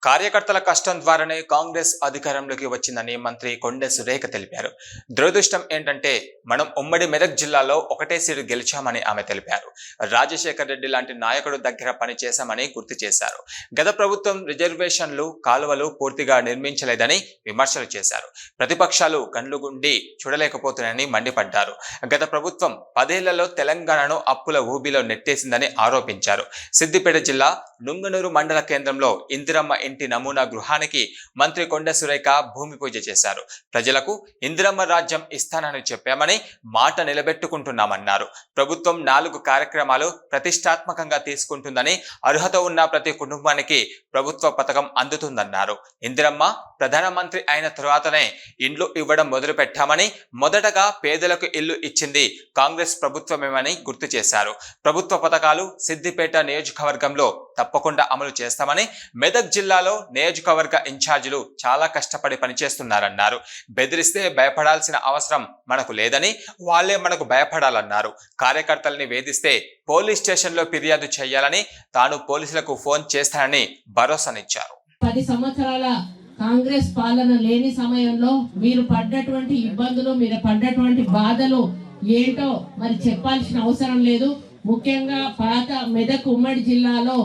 కార్యకర్తల కష్టం ద్వారానే కాంగ్రెస్ అధికారంలోకి వచ్చిందని మంత్రి కొండె సురేఖ తెలిపారు. దురదృష్టం ఏంటంటే మనం ఉమ్మడి మెదక్ జిల్లాలో ఒకటే సీటు గెలిచామని ఆమె తెలిపారు. రాజశేఖర్ రెడ్డి లాంటి నాయకుడు దగ్గర పనిచేశామని గుర్తు చేశారు. గత ప్రభుత్వం రిజర్వేషన్లు, కాలువలు పూర్తిగా నిర్మించలేదని విమర్శలు చేశారు. ప్రతిపక్షాలు కళ్ళుగుండి చూడలేకపోతున్నాయని మండిపడ్డారు. గత ప్రభుత్వం 10 ఏళ్లలో తెలంగాణను అప్పుల ఊబిలో నెట్టేసిందని ఆరోపించారు. సిద్దిపేట జిల్లా నుంగనూరు మండల కేంద్రంలో ఇందిరమ్మ ఇంటి నమూనా గృహానికి మంత్రి కొండె సురేఖ భూమి పూజ చేశారు. ప్రజలకు ఇందిరమ్మ రాజ్యం ఇస్తానని చెప్పామని మాట నిలబెట్టుకుంటున్నామన్నారు. ప్రభుత్వం 4 కార్యక్రమాలు ప్రతిష్టాత్మకంగా తీసుకుంటుందని, అర్హత ఉన్న ప్రతి కుటుంబానికి ప్రభుత్వ పథకం అందుతుందన్నారు. ఇందిరమ్మ ప్రధానమంత్రి అయిన తర్వాతనే ఇండ్లు ఇవ్వడం మొదలు పెట్టామని, మొదటగా పేదలకు ఇల్లు ఇచ్చింది కాంగ్రెస్ ప్రభుత్వమేమని గుర్తు చేశారు. ప్రభుత్వ పథకాలు సిద్దిపేట నియోజకవర్గంలో తప్పకుండా అమలు చేస్తామని, మెదక్ జిల్లాలో నియోజకవర్గ ఇన్ఛార్జీలు చాలా కష్టపడి పనిచేస్తున్నారన్నారు. బెదిరిస్తే భయపడాల్సిన అవసరం మనకు లేదని, వాళ్లే మనకు భయపడాలన్నారు. కార్యకర్తల్ని వేధిస్తే పోలీస్ స్టేషన్లో ఫిర్యాదు చేయాలని, తాను పోలీసులకు ఫోన్ చేస్తానని భరోసానిచ్చారు. 10 సంవత్సరాల కాంగ్రెస్ పాలన లేని సమయంలో మీరు పడ్డటువంటి ఇబ్బందులు, మీరు పడ్డటువంటి బాధలు ఏంటో మరి చెప్పాల్సిన అవసరం లేదు. ముఖ్యంగా పాత మెదక్ ఉమ్మడి జిల్లాలో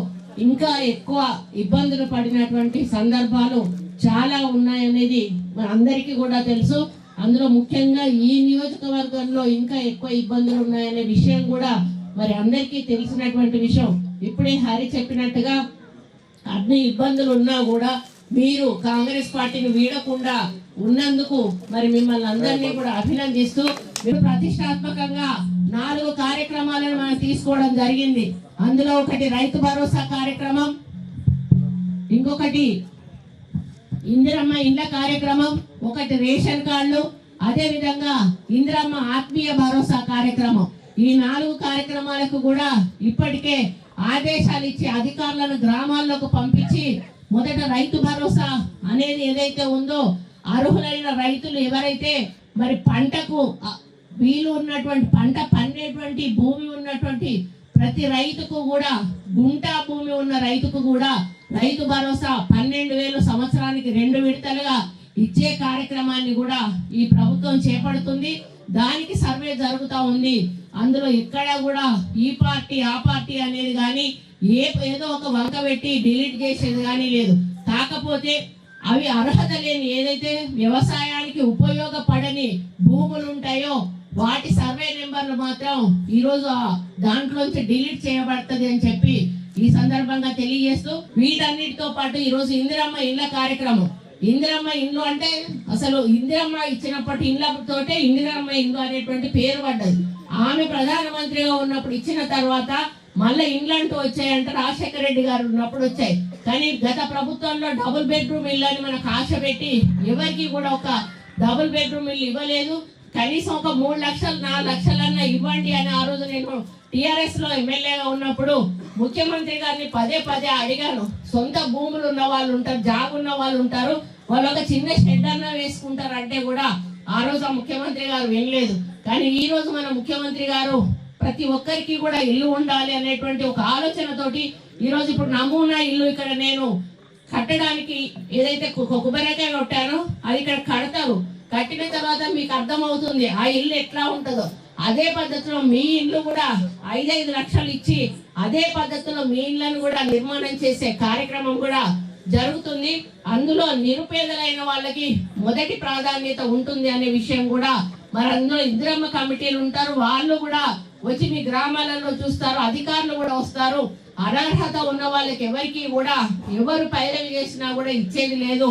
ఇంకా ఎక్కువ ఇబ్బందులు పడినటువంటి సందర్భాలు చాలా ఉన్నాయనేది మన అందరికీ కూడా తెలుసు. అందులో ముఖ్యంగా ఈ నియోజకవర్గంలో ఇంకా ఎక్కువ ఇబ్బందులు ఉన్నాయనే విషయం కూడా మరి అందరికీ తెలిసినటువంటి విషయం. ఇప్పుడే హరి చెప్పినట్టుగా అన్ని ఇబ్బందులు ఉన్నా కూడా మీరు కాంగ్రెస్ పార్టీని వీడకుండా ఉన్నందుకు మరి మిమ్మల్ని అందరినీ కూడా అభినందిస్తూ, మీరు ప్రతిష్టాత్మకంగా 4 కార్యక్రమాలను మనం తీసుకోవడం జరిగింది. అందులో ఒకటి రైతు భరోసా కార్యక్రమం, ఇంకొకటి ఇందిరమ్మ ఇండ్ల కార్యక్రమం, ఒకటి రేషన్ కార్డులు, అదే విధంగా ఇందిరమ్మ ఆత్మీయ భరోసా కార్యక్రమం. ఈ 4 కార్యక్రమాలకు కూడా ఇప్పటికే ఆదేశాలు ఇచ్చి అధికారులను గ్రామాల్లోకి పంపించి, మొదట రైతు భరోసా అనేది ఏదైతే ఉందో అర్హులైన రైతులు ఎవరైతే మరి పంటకు వీలు ఉన్నటువంటి, పంట పండేటువంటి భూమి ఉన్నటువంటి ప్రతి రైతుకు కూడా, గుంటా భూమి ఉన్న రైతుకు కూడా రైతు భరోసా 12,000 సంవత్సరానికి 2 విడతలుగా ఇచ్చే కార్యక్రమాన్ని కూడా ఈ ప్రభుత్వం చేపడుతుంది. దానికి సర్వే జరుగుతూ ఉంది. అందులో ఎక్కడ కూడా ఈ పార్టీ ఆ పార్టీ అనేది కానీ ఏదో ఒక వంక పెట్టి డిలీట్ చేసేది కానీ లేదు. కాకపోతే అవి అర్హత లేని, ఏదైతే వ్యవసాయానికి ఉపయోగపడని భూములు ఉంటాయో వాటి సర్వే నెంబర్లు మాత్రం ఈరోజు దాంట్లోంచి డిలీట్ చేయబడుతుంది అని చెప్పి ఈ సందర్భంగా తెలియజేస్తూ, వీటన్నిటితో పాటు ఈరోజు ఇందిరమ్మ ఇళ్ళ కార్యక్రమం. ఇందిరమ్మ ఇండ్లు అంటే అసలు ఇందిరమ్మ ఇచ్చినప్పటి ఇండ్లతోటే ఇందిరమ్మ ఇండ్లు అనేటువంటి పేరు పడ్డది. ఆమె ప్రధానమంత్రిగా ఉన్నప్పుడు ఇచ్చిన తర్వాత మళ్ళీ ఇండ్లంటూ వచ్చాయంటే రాజశేఖర రెడ్డి గారు ఉన్నప్పుడు వచ్చాయి. కానీ గత ప్రభుత్వంలో డబుల్ బెడ్రూమ్ ఇల్లు అని మనకు ఆశ పెట్టి ఎవరికి కూడా ఒక డబుల్ బెడ్రూమ్ ఇల్లు ఇవ్వలేదు. కనీసం ఒక 3 లక్షలు 4 లక్షలన్నా ఇవ్వండి అని ఆ రోజు నేను టిఆర్ఎస్ లో ఎమ్మెల్యేగా ఉన్నప్పుడు ముఖ్యమంత్రి గారిని పదే అడిగాను. సొంత భూములు ఉన్న వాళ్ళు ఉంటారు, జాగు ఉన్న వాళ్ళు ఉంటారు, వాళ్ళు ఒక చిన్న షెడ్ అన్నా వేసుకుంటారు అంటే కూడా ఆ రోజు ముఖ్యమంత్రి గారు వినలేదు. కానీ ఈ రోజు మన ముఖ్యమంత్రి గారు ప్రతి ఒక్కరికి కూడా ఇల్లు ఉండాలి అనేటువంటి ఒక ఆలోచనతోటి ఈరోజు ఇప్పుడు నమూనా ఇల్లు ఇక్కడ నేను కట్టడానికి ఏదైతే కొబ్బరికాయ కొట్టానో అది ఇక్కడ కడతారు. కట్టిన తర్వాత మీకు అర్థమవుతుంది ఆ ఇల్లు ఎట్లా ఉంటుందో. అదే పద్ధతిలో మీ ఇల్లు కూడా 5 లక్షలు ఇచ్చి అదే పద్ధతిలో మీ ఇళ్లను కూడా నిర్మాణం చేసే కార్యక్రమం కూడా జరుగుతుంది. అందులో నిరుపేదలైన వాళ్ళకి మొదటి ప్రాధాన్యత ఉంటుంది అనే విషయం కూడా మరి అందులో ఇందిరమ్మ కమిటీలు ఉంటారు, వాళ్ళు కూడా వచ్చి మీ గ్రామాలలో చూస్తారు, అధికారులు కూడా వస్తారు. అనర్హత ఉన్న వాళ్ళకి ఎవరికి కూడా ఎవరు పైరవి చేసినా కూడా ఇచ్చేది లేదు,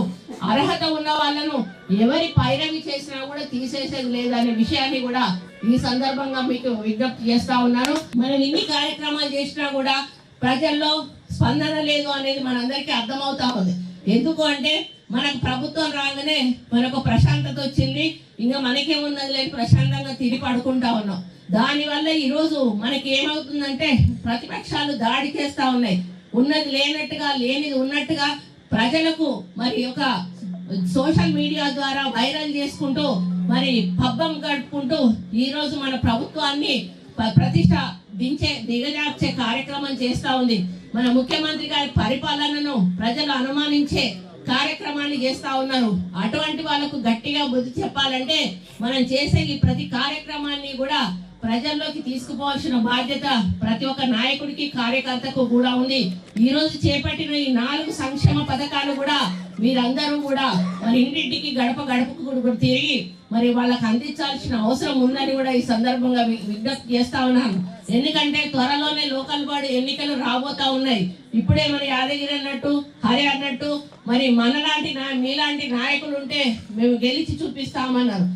అర్హత ఉన్న వాళ్ళను ఎవరి పైరవి చేసినా కూడా తీసేసేది లేదు అనే విషయాన్ని కూడా ఈ సందర్భంగా మీకు విజ్ఞప్తి చేస్తా ఉన్నాను. మనం ఇన్ని కార్యక్రమాలు చేసినా కూడా ప్రజల్లో స్పందన లేదు అనేది మనందరికీ అర్థమవుతా ఉంది. ఎందుకు అంటే మనకు ప్రభుత్వం రాగానే మనకు ప్రశాంతత వచ్చింది, ఇంకా మనకేమున్నది లేదు, ప్రశాంతంగా తిరిగి పడుకుంటా ఉన్నాం. దానివల్ల ఈరోజు మనకి ఏమవుతుందంటే ప్రతిపక్షాలు దాడి చేస్తా ఉన్నాయి. ఉన్నది లేనట్టుగా, లేనిది ఉన్నట్టుగా ప్రజలకు మరి ఒక సోషల్ మీడియా ద్వారా వైరల్ చేసుకుంటూ మరి పబ్బం గడుపుకుంటూ ఈరోజు మన ప్రభుత్వాన్ని ప్రతిష్ట దిగజార్చే కార్యక్రమం చేస్తా ఉంది. మన ముఖ్యమంత్రి గారి పరిపాలనను ప్రజలు అనుమానించే కార్యక్రమాన్ని చేస్తా ఉన్నారు. అటువంటి వాళ్ళకు గట్టిగా బుద్ధి చెప్పాలంటే మనం చేసే ఈ ప్రతి కార్యక్రమాన్ని కూడా ప్రజల్లోకి తీసుకుపోవాల్సిన బాధ్యత ప్రతి ఒక్క నాయకుడికి కార్యకర్తకు కూడా ఉంది. ఈ రోజు చేపట్టిన ఈ 4 సంక్షేమ పథకాలు కూడా మీరందరూ కూడా మరి ఇంటింటికి గడప గడపకు తిరిగి మరి వాళ్ళకి అందించాల్సిన అవసరం ఉందని కూడా ఈ సందర్భంగా విజ్ఞప్తి చేస్తా ఉన్నాను. ఎందుకంటే త్వరలోనే లోకల్ బాడీ ఎన్నికలు రాబోతా ఉన్నాయి. ఇప్పుడే మరి యాదగిరి అన్నట్టు, హరి అన్నట్టు మరి మనలాంటి మీలాంటి నాయకులు ఉంటే మేము గెలిచి చూపిస్తామన్నారు.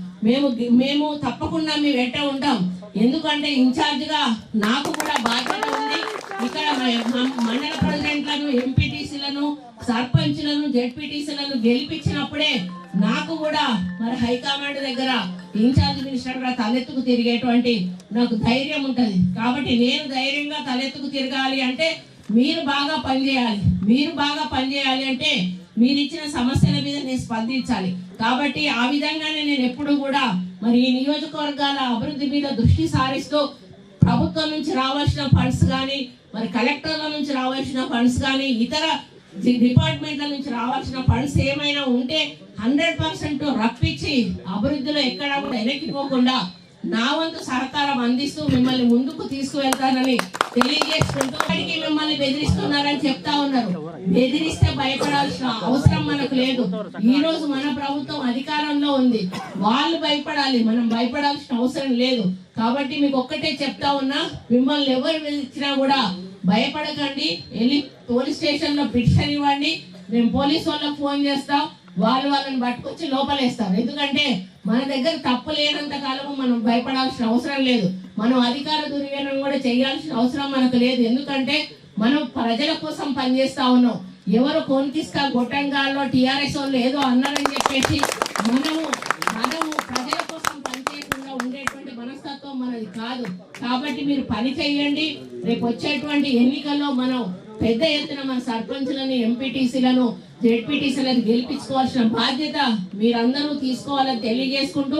మేము తప్పకుండా మీ వెంట ఉంటాం. ఎందుకంటే ఇన్ఛార్జ్ గా నాకు కూడా బాధ్యత ఉంది. ఇక్కడ మండల ప్రెసిడెంట్లను, ఎంపీటీసీలను, సర్పంచ్లను, జెడ్పీటీసీలను గెలిపించినప్పుడే నాకు కూడా మరి హైకమాండ్ దగ్గర ఇన్ఛార్జ్ మినిస్టర్ గా తలెత్తుకు తిరిగేటువంటి నాకు ధైర్యం ఉంటది. కాబట్టి నేను ధైర్యంగా తలెత్తుకు తిరగాలి అంటే మీరు బాగా పనిచేయాలి అంటే మీరు ఇచ్చిన సమస్యల మీద నేను స్పందించాలి. కాబట్టి ఆ విధంగానే నేను ఎప్పుడు కూడా మరి ఈ నియోజకవర్గాల అభివృద్ధి మీద దృష్టి సారిస్తూ ప్రభుత్వం నుంచి రావాల్సిన ఫండ్స్ కానీ, మరి కలెక్టర్ల నుంచి రావాల్సిన ఫండ్స్ కానీ, ఇతర డిపార్ట్మెంట్ల నుంచి రావాల్సిన ఫండ్స్ ఏమైనా ఉంటే 100% రప్పించి అభివృద్ధిలో ఎక్కడా కూడా వెనక్కిపోకుండా నా వంతు సహకారం అందిస్తూ మిమ్మల్ని ముందుకు తీసుకువెళ్తానని తెలియజేసుకుంటూ మిమ్మల్ని బెదిరిస్తున్నారని చెప్తా ఉన్నారు. బెదిరిస్తే భయపడాల్సిన అవసరం మనకు లేదు. ఈ రోజు మన ప్రభుత్వం అధికారంలో ఉంది. వాళ్ళు భయపడాలి, మనం భయపడాల్సిన అవసరం లేదు. కాబట్టి మీకు ఒక్కటే చెప్తా ఉన్నా, మిమ్మల్ని ఎవరు పిలిచినా కూడా భయపడకండి. వెళ్ళి పోలీస్ స్టేషన్ లో పిటిషన్ ఇవ్వండి. మేము పోలీసు వాళ్ళకి ఫోన్ చేస్తాం, వాళ్ళని పట్టుకొచ్చి లోపలేస్తారు. ఎందుకంటే మన దగ్గర తప్పు లేనంత కాలము మనం భయపడాల్సిన అవసరం లేదు. మనం అధికార దుర్వినియోగం కూడా చేయాల్సిన అవసరం మనకు లేదు. ఎందుకంటే మనం ప్రజల కోసం పనిచేస్తా ఉన్నాం. ఎవరు కోన్కిస్కా గొట్టంగాల్లో టీఆర్ఎస్ వాళ్ళు ఏదో అన్నారని చెప్పేసి మనము ప్రజల కోసం పనిచేయకుండా ఉండేటువంటి మనస్తత్వం మనది కాదు. కాబట్టి మీరు పని చేయండి. రేపు వచ్చేటువంటి ఎన్నికల్లో మనం పెద్ద ఎత్తున మన సర్పంచ్లను, ఎంపీటీసీలను, జెడ్పీటీసీలను గెలిపించుకోవాల్సిన బాధ్యత మీరందరూ తీసుకోవాలని తెలియజేసుకుంటూ